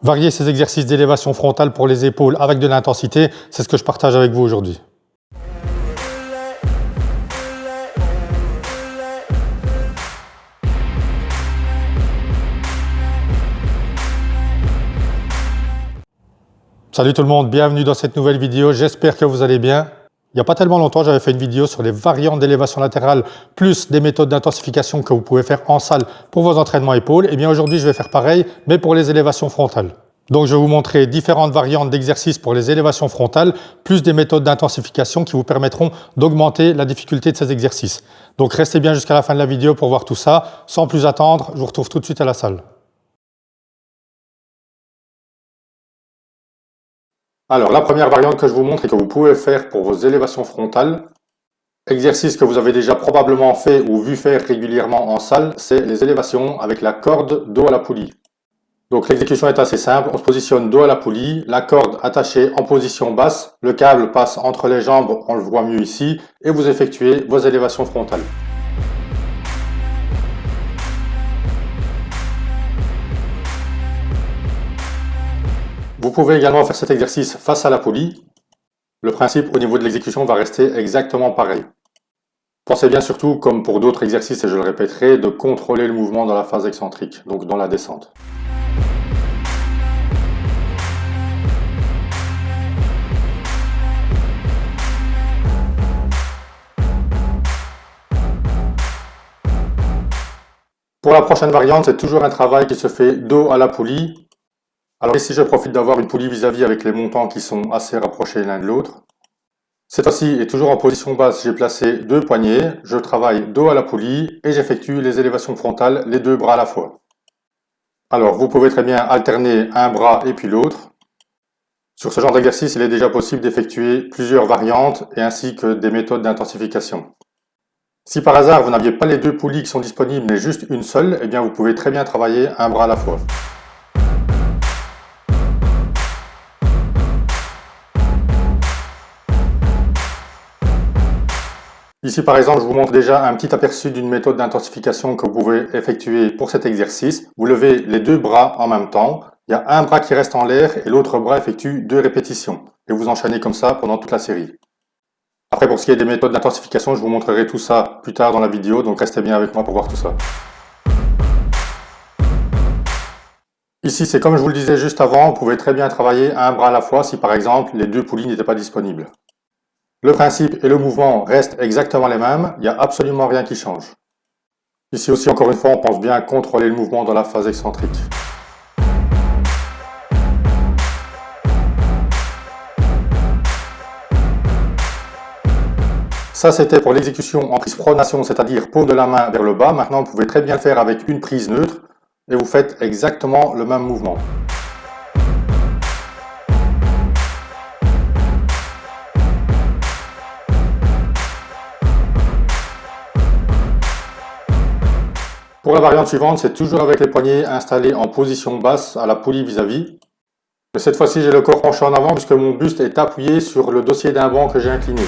Varier ces exercices d'élévation frontale pour les épaules avec de l'intensité, c'est ce que je partage avec vous aujourd'hui. Salut tout le monde, bienvenue dans cette nouvelle vidéo, j'espère que vous allez bien. Il n'y a pas tellement longtemps, j'avais fait une vidéo sur les variantes d'élévation latérale plus des méthodes d'intensification que vous pouvez faire en salle pour vos entraînements épaules. Et bien aujourd'hui, je vais faire pareil, mais pour les élévations frontales. Donc je vais vous montrer différentes variantes d'exercices pour les élévations frontales, plus des méthodes d'intensification qui vous permettront d'augmenter la difficulté de ces exercices. Donc restez bien jusqu'à la fin de la vidéo pour voir tout ça. Sans plus attendre, je vous retrouve tout de suite à la salle. Alors, la première variante que je vous montre et que vous pouvez faire pour vos élévations frontales, exercice que vous avez déjà probablement fait ou vu faire régulièrement en salle, c'est les élévations avec la corde dos à la poulie. Donc l'exécution est assez simple, on se positionne dos à la poulie, la corde attachée en position basse, le câble passe entre les jambes, on le voit mieux ici, et vous effectuez vos élévations frontales. Vous pouvez également faire cet exercice face à la poulie. Le principe au niveau de l'exécution va rester exactement pareil. Pensez bien surtout, comme pour d'autres exercices, et je le répéterai, de contrôler le mouvement dans la phase excentrique, donc dans la descente. Pour la prochaine variante, c'est toujours un travail qui se fait dos à la poulie. Alors ici, je profite d'avoir une poulie vis-à-vis avec les montants qui sont assez rapprochés l'un de l'autre. Cette fois-ci, et toujours en position basse, j'ai placé deux poignets, je travaille dos à la poulie et j'effectue les élévations frontales, les deux bras à la fois. Alors, vous pouvez très bien alterner un bras et puis l'autre. Sur ce genre d'exercice, il est déjà possible d'effectuer plusieurs variantes et ainsi que des méthodes d'intensification. Si par hasard vous n'aviez pas les deux poulies qui sont disponibles mais juste une seule, eh bien vous pouvez très bien travailler un bras à la fois. Ici par exemple, je vous montre déjà un petit aperçu d'une méthode d'intensification que vous pouvez effectuer pour cet exercice. Vous levez les deux bras en même temps, il y a un bras qui reste en l'air et l'autre bras effectue 2 répétitions. Et vous enchaînez comme ça pendant toute la série. Après, pour ce qui est des méthodes d'intensification, je vous montrerai tout ça plus tard dans la vidéo, donc restez bien avec moi pour voir tout ça. Ici, c'est comme je vous le disais juste avant, vous pouvez très bien travailler un bras à la fois si par exemple les deux poulies n'étaient pas disponibles. Le principe et le mouvement restent exactement les mêmes, il n'y a absolument rien qui change. Ici aussi, encore une fois, on pense bien contrôler le mouvement dans la phase excentrique. Ça, c'était pour l'exécution en prise pronation, c'est-à-dire paume de la main vers le bas. Maintenant, vous pouvez très bien le faire avec une prise neutre et vous faites exactement le même mouvement. Pour la variante suivante, c'est toujours avec les poignets installés en position basse à la poulie vis-à-vis. Mais cette fois-ci, j'ai le corps penché en avant puisque mon buste est appuyé sur le dossier d'un banc que j'ai incliné.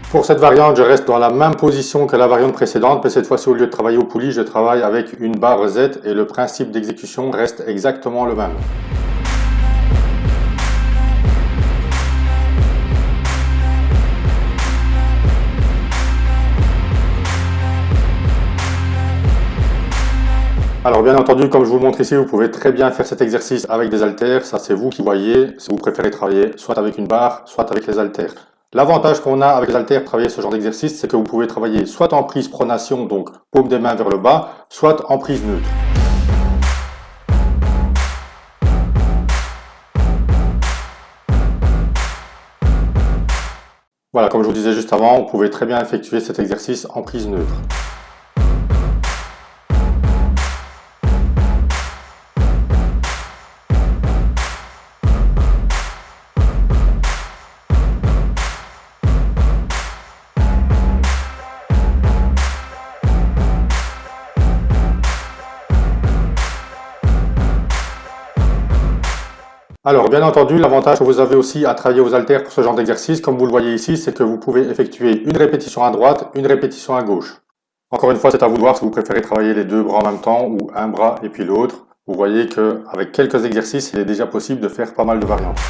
Pour cette variante, je reste dans la même position que la variante précédente, mais cette fois-ci, au lieu de travailler aux poulies, je travaille avec une barre Z et le principe d'exécution reste exactement le même. Alors bien entendu, comme je vous montre ici, vous pouvez très bien faire cet exercice avec des haltères, ça c'est vous qui voyez, si vous préférez travailler soit avec une barre, soit avec les haltères. L'avantage qu'on a avec les haltères pour travailler ce genre d'exercice, c'est que vous pouvez travailler soit en prise pronation, donc paume des mains vers le bas, soit en prise neutre. Voilà, comme je vous disais juste avant, vous pouvez très bien effectuer cet exercice en prise neutre. Alors, bien entendu, l'avantage que vous avez aussi à travailler aux haltères pour ce genre d'exercice, comme vous le voyez ici, c'est que vous pouvez effectuer une répétition à droite, une répétition à gauche. Encore une fois, c'est à vous de voir si vous préférez travailler les deux bras en même temps ou un bras et puis l'autre. Vous voyez qu'avec quelques exercices, il est déjà possible de faire pas mal de variantes.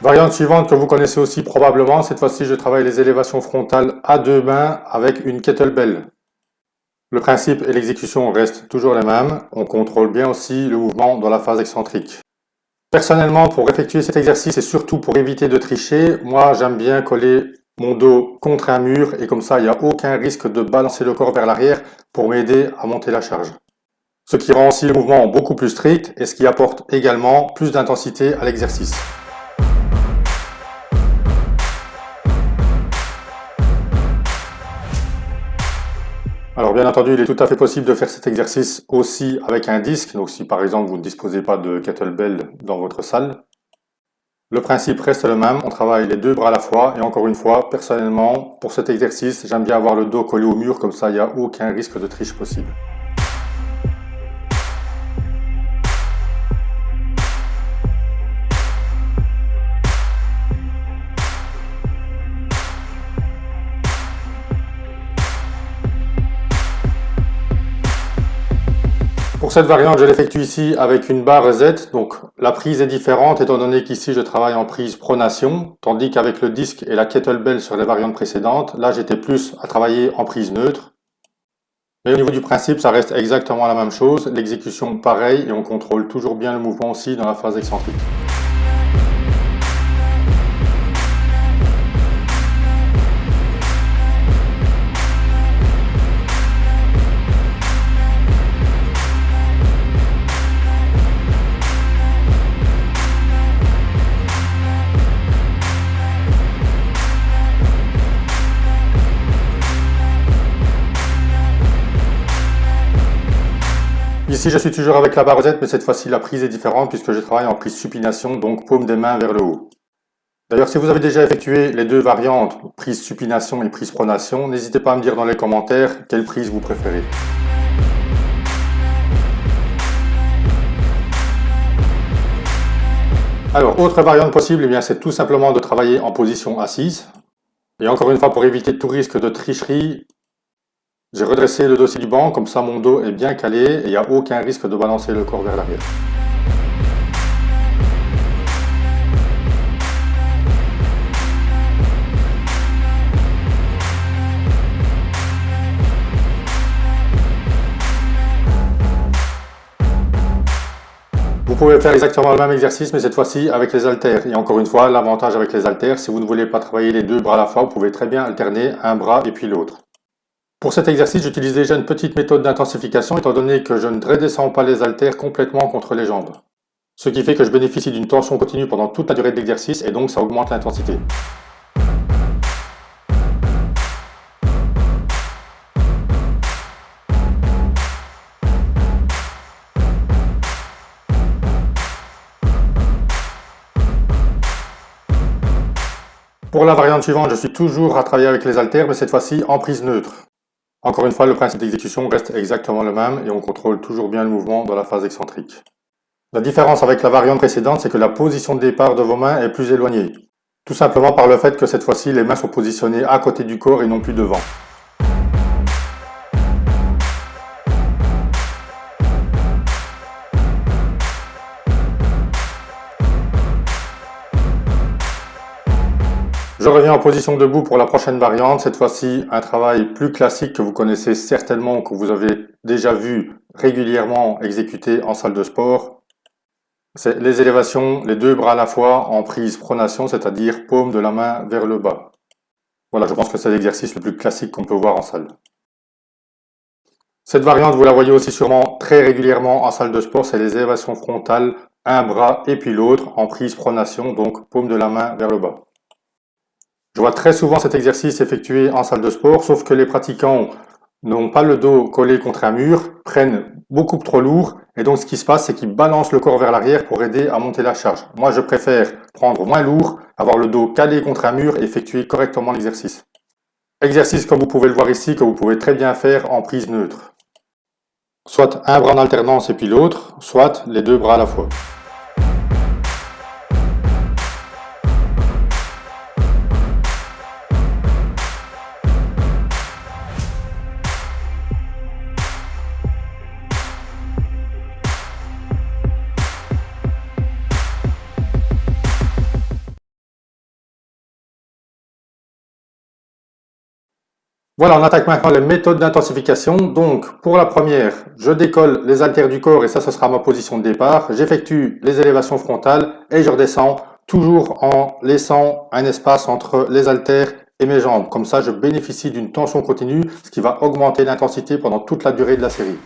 Variante suivante que vous connaissez aussi probablement, cette fois-ci je travaille les élévations frontales à deux mains avec une kettlebell. Le principe et l'exécution restent toujours les mêmes, on contrôle bien aussi le mouvement dans la phase excentrique. Personnellement, pour effectuer cet exercice et surtout pour éviter de tricher, moi j'aime bien coller mon dos contre un mur et comme ça il n'y a aucun risque de balancer le corps vers l'arrière pour m'aider à monter la charge. Ce qui rend aussi le mouvement beaucoup plus strict et ce qui apporte également plus d'intensité à l'exercice. Alors bien entendu, il est tout à fait possible de faire cet exercice aussi avec un disque, donc si par exemple vous ne disposez pas de kettlebell dans votre salle. Le principe reste le même, on travaille les deux bras à la fois et encore une fois, personnellement, pour cet exercice, j'aime bien avoir le dos collé au mur, comme ça il n'y a aucun risque de triche possible. Pour cette variante, je l'effectue ici avec une barre Z, donc la prise est différente étant donné qu'ici je travaille en prise pronation, tandis qu'avec le disque et la kettlebell sur les variantes précédentes, là j'étais plus à travailler en prise neutre. Mais au niveau du principe, ça reste exactement la même chose, l'exécution pareil et on contrôle toujours bien le mouvement aussi dans la phase excentrique. Ici, je suis toujours avec la barre Z, mais cette fois-ci, la prise est différente puisque je travaille en prise supination, donc paume des mains vers le haut. D'ailleurs, si vous avez déjà effectué les deux variantes, prise supination et prise pronation, n'hésitez pas à me dire dans les commentaires quelle prise vous préférez. Alors, autre variante possible, c'est tout simplement de travailler en position assise. Et encore une fois, pour éviter tout risque de tricherie, j'ai redressé le dossier du banc, comme ça mon dos est bien calé et il n'y a aucun risque de balancer le corps vers l'arrière. Vous pouvez faire exactement le même exercice, mais cette fois-ci avec les haltères. Et encore une fois, l'avantage avec les haltères, si vous ne voulez pas travailler les deux bras à la fois, vous pouvez très bien alterner un bras et puis l'autre. Pour cet exercice, j'utilise déjà une petite méthode d'intensification étant donné que je ne redescends pas les haltères complètement contre les jambes. Ce qui fait que je bénéficie d'une tension continue pendant toute la durée de l'exercice et donc ça augmente l'intensité. Pour la variante suivante, je suis toujours à travailler avec les haltères, mais cette fois-ci en prise neutre. Encore une fois, le principe d'exécution reste exactement le même et on contrôle toujours bien le mouvement dans la phase excentrique. La différence avec la variante précédente, c'est que la position de départ de vos mains est plus éloignée. Tout simplement par le fait que cette fois-ci, les mains sont positionnées à côté du corps et non plus devant. Je reviens en position debout pour la prochaine variante, cette fois-ci un travail plus classique que vous connaissez certainement, que vous avez déjà vu régulièrement exécuté en salle de sport. C'est les élévations, les deux bras à la fois en prise pronation, c'est-à-dire paume de la main vers le bas. Voilà, je pense que c'est l'exercice le plus classique qu'on peut voir en salle. Cette variante, vous la voyez aussi sûrement très régulièrement en salle de sport, c'est les élévations frontales, un bras et puis l'autre en prise pronation, donc paume de la main vers le bas. Je vois très souvent cet exercice effectué en salle de sport, sauf que les pratiquants n'ont pas le dos collé contre un mur, prennent beaucoup trop lourd, et donc ce qui se passe, c'est qu'ils balancent le corps vers l'arrière pour aider à monter la charge. Moi, je préfère prendre moins lourd, avoir le dos calé contre un mur et effectuer correctement l'exercice. Exercice, comme vous pouvez le voir ici, que vous pouvez très bien faire en prise neutre. soit un bras en alternance et puis l'autre, soit les deux bras à la fois. Voilà, on attaque maintenant les méthodes d'intensification. Donc, pour la première, je décolle les haltères du corps et ça, ce sera ma position de départ. J'effectue les élévations frontales et je redescends, toujours en laissant un espace entre les haltères et mes jambes. Comme ça, je bénéficie d'une tension continue, ce qui va augmenter l'intensité pendant toute la durée de la série.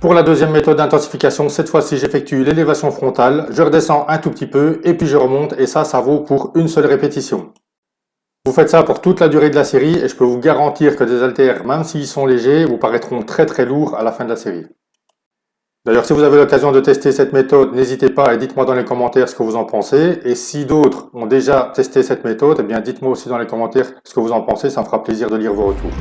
Pour la deuxième méthode d'intensification, cette fois-ci, j'effectue l'élévation frontale, je redescends un tout petit peu et puis je remonte et ça vaut pour une seule répétition. Vous faites ça pour toute la durée de la série et je peux vous garantir que des haltères, même s'ils sont légers, vous paraîtront très lourds à la fin de la série. D'ailleurs, si vous avez l'occasion de tester cette méthode, n'hésitez pas et dites-moi dans les commentaires ce que vous en pensez. Et si d'autres ont déjà testé cette méthode, eh bien dites-moi aussi dans les commentaires ce que vous en pensez, ça me fera plaisir de lire vos retours.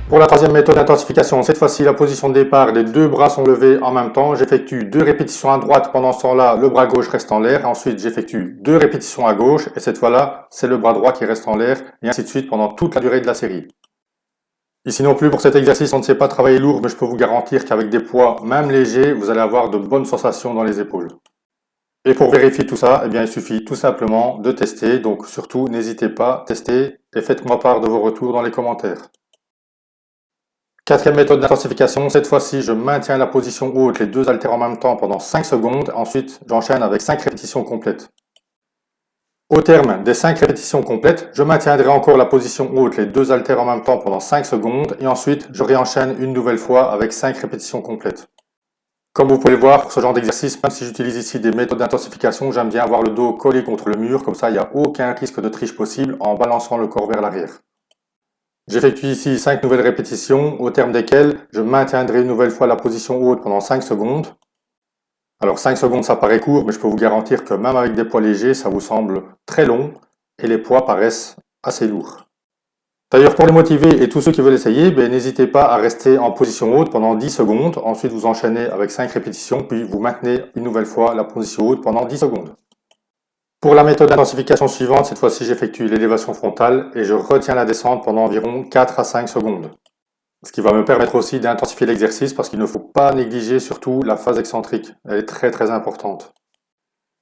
Pour la troisième méthode d'intensification, cette fois-ci la position de départ, les deux bras sont levés en même temps. J'effectue 2 répétitions à droite, pendant ce temps-là, le bras gauche reste en l'air. Ensuite, j'effectue 2 répétitions à gauche et cette fois-là, c'est le bras droit qui reste en l'air et ainsi de suite pendant toute la durée de la série. Ici non plus, pour cet exercice, on ne sait pas travailler lourd, mais je peux vous garantir qu'avec des poids même légers, vous allez avoir de bonnes sensations dans les épaules. Et pour vérifier tout ça, eh bien, il suffit tout simplement de tester. Donc surtout, n'hésitez pas, testez et faites-moi part de vos retours dans les commentaires. Quatrième méthode d'intensification, cette fois-ci je maintiens la position haute, les deux haltères en même temps pendant 5 secondes, ensuite j'enchaîne avec 5 répétitions complètes. Au terme des 5 répétitions complètes, je maintiendrai encore la position haute, les deux haltères en même temps pendant 5 secondes et ensuite je réenchaîne une nouvelle fois avec 5 répétitions complètes. Comme vous pouvez le voir, pour ce genre d'exercice, même si j'utilise ici des méthodes d'intensification, j'aime bien avoir le dos collé contre le mur, comme ça il n'y a aucun risque de triche possible en balançant le corps vers l'arrière. J'effectue ici 5 nouvelles répétitions, au terme desquelles je maintiendrai une nouvelle fois la position haute pendant 5 secondes. Alors 5 secondes ça paraît court, mais je peux vous garantir que même avec des poids légers, ça vous semble très long et les poids paraissent assez lourds. D'ailleurs pour les motiver et tous ceux qui veulent essayer, n'hésitez pas à rester en position haute pendant 10 secondes, ensuite vous enchaînez avec 5 répétitions, puis vous maintenez une nouvelle fois la position haute pendant 10 secondes. Pour la méthode d'intensification suivante, cette fois-ci j'effectue l'élévation frontale et je retiens la descente pendant environ 4 à 5 secondes. Ce qui va me permettre aussi d'intensifier l'exercice parce qu'il ne faut pas négliger surtout la phase excentrique, elle est très importante.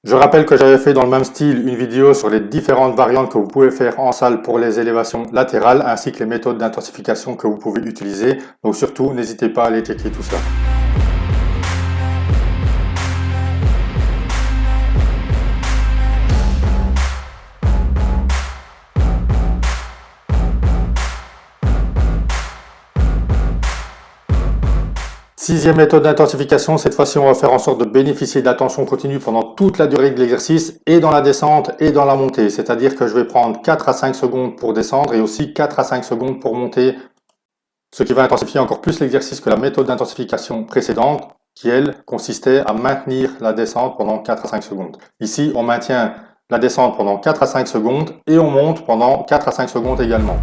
Je rappelle que j'avais fait dans le même style une vidéo sur les différentes variantes que vous pouvez faire en salle pour les élévations latérales ainsi que les méthodes d'intensification que vous pouvez utiliser, donc surtout n'hésitez pas à aller checker tout ça. Sixième méthode d'intensification, cette fois-ci on va faire en sorte de bénéficier de la tension continue pendant toute la durée de l'exercice et dans la descente et dans la montée. C'est-à-dire que je vais prendre 4 à 5 secondes pour descendre et aussi 4 à 5 secondes pour monter. Ce qui va intensifier encore plus l'exercice que la méthode d'intensification précédente qui elle consistait à maintenir la descente pendant 4 à 5 secondes. Ici on maintient la descente pendant 4 à 5 secondes et on monte pendant 4 à 5 secondes également.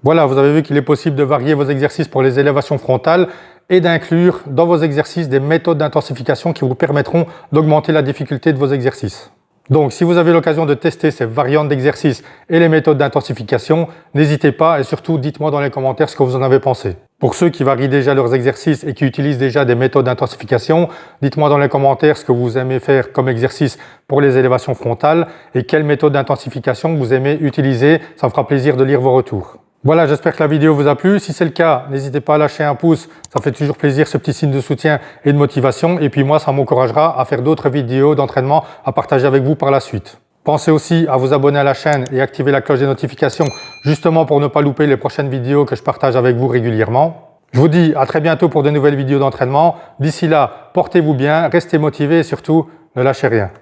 Voilà, vous avez vu qu'il est possible de varier vos exercices pour les élévations frontales et d'inclure dans vos exercices des méthodes d'intensification qui vous permettront d'augmenter la difficulté de vos exercices. Donc, si vous avez l'occasion de tester ces variantes d'exercices et les méthodes d'intensification, n'hésitez pas et surtout dites-moi dans les commentaires ce que vous en avez pensé. Pour ceux qui varient déjà leurs exercices et qui utilisent déjà des méthodes d'intensification, dites-moi dans les commentaires ce que vous aimez faire comme exercice pour les élévations frontales et quelle méthode d'intensification vous aimez utiliser. Ça me fera plaisir de lire vos retours. Voilà, j'espère que la vidéo vous a plu. Si c'est le cas, n'hésitez pas à lâcher un pouce. Ça fait toujours plaisir, ce petit signe de soutien et de motivation. Et puis moi, ça m'encouragera à faire d'autres vidéos d'entraînement à partager avec vous par la suite. Pensez aussi à vous abonner à la chaîne et activer la cloche des notifications, justement pour ne pas louper les prochaines vidéos que je partage avec vous régulièrement. Je vous dis à très bientôt pour de nouvelles vidéos d'entraînement. D'ici là, portez-vous bien, restez motivés et surtout, ne lâchez rien.